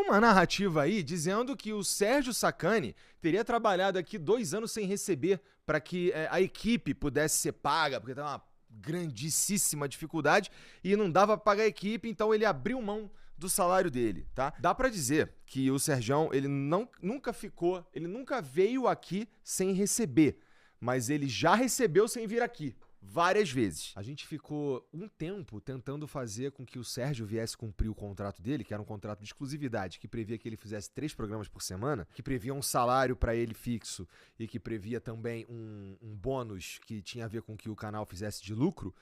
uma narrativa aí dizendo que o Sérgio Sacani teria trabalhado aqui 2 anos sem receber para que a equipe pudesse ser paga, porque estava uma grandíssima dificuldade e não dava pra pagar a equipe, então ele abriu mão do salário dele, tá? Dá pra dizer que o Sergião, ele nunca veio aqui sem receber, mas ele já recebeu sem vir aqui. Várias vezes. A gente ficou um tempo tentando fazer com que o Sérgio viesse cumprir o contrato dele, que era um contrato de exclusividade, que previa que ele fizesse 3 programas por semana, que previa um salário pra ele fixo e que previa também um bônus que tinha a ver com que o canal fizesse de lucro.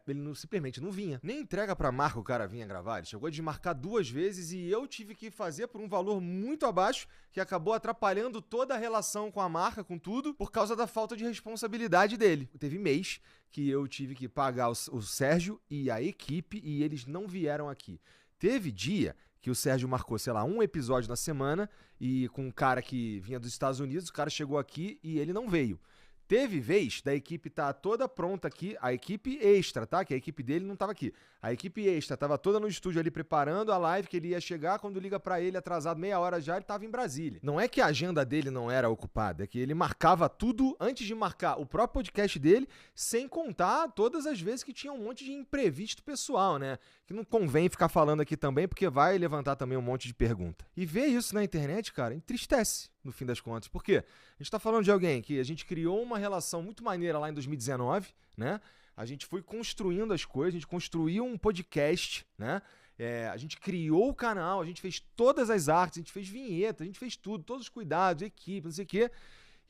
Ele simplesmente não vinha. Nem entrega pra marca o cara vinha gravar. Ele chegou a desmarcar 2 vezes e eu tive que fazer por um valor muito abaixo, que acabou atrapalhando toda a relação com a marca, com tudo, por causa da falta de responsabilidade dele. Teve mês que eu tive que pagar o Sérgio e a equipe e eles não vieram aqui. Teve dia que o Sérgio marcou, sei lá, um episódio na semana e com um cara que vinha dos Estados Unidos, o cara chegou aqui e ele não veio. Teve vez da equipe tá toda pronta aqui, a equipe extra, tá? Que a equipe dele não tava aqui. A equipe extra tava toda no estúdio ali preparando a live que ele ia chegar, quando liga pra ele atrasado meia hora já, ele tava em Brasília. Não é que a agenda dele não era ocupada, é que ele marcava tudo antes de marcar o próprio podcast dele, sem contar todas as vezes que tinha um monte de imprevisto pessoal, né? Que não convém ficar falando aqui também, porque vai levantar também um monte de pergunta. E ver isso na internet, cara, entristece. No fim das contas. Por quê? A gente tá falando de alguém que a gente criou uma relação muito maneira lá em 2019, né? A gente foi construindo as coisas, a gente construiu um podcast, né? A gente criou o canal, a gente fez todas as artes, a gente fez vinheta, a gente fez tudo, todos os cuidados, equipe, não sei o quê.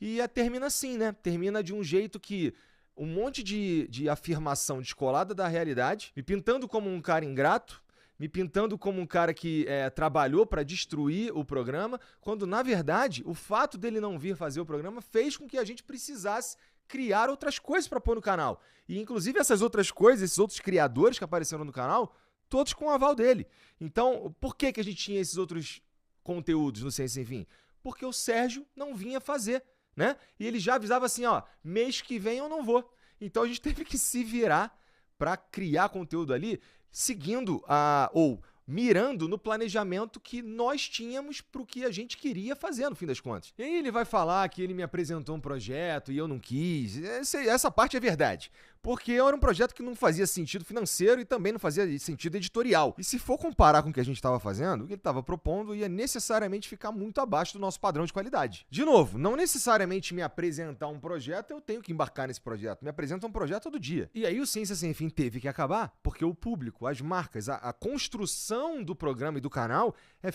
E termina assim, né? Termina de um jeito que um monte de afirmação descolada da realidade, me pintando como um cara ingrato, me pintando como um cara que trabalhou para destruir o programa, quando, na verdade, o fato dele não vir fazer o programa fez com que a gente precisasse criar outras coisas para pôr no canal. E, inclusive, essas outras coisas, esses outros criadores que apareceram no canal, todos com o aval dele. Então, por que a gente tinha esses outros conteúdos no Ciência Sem Fim? Porque o Sérgio não vinha fazer, né? E ele já avisava assim, ó, mês que vem eu não vou. Então, a gente teve que se virar para criar conteúdo ali, seguindo ou mirando no planejamento que nós tínhamos pro que a gente queria fazer, no fim das contas. E aí ele vai falar que ele me apresentou um projeto e eu não quis. Essa parte é verdade. Porque era um projeto que não fazia sentido financeiro e também não fazia sentido editorial. E se for comparar com o que a gente estava fazendo, o que ele estava propondo ia necessariamente ficar muito abaixo do nosso padrão de qualidade. De novo, não necessariamente me apresentar um projeto, eu tenho que embarcar nesse projeto. Me apresenta um projeto todo dia. E aí o Ciência Sem Fim teve que acabar, porque o público, as marcas, a construção do programa e do canal é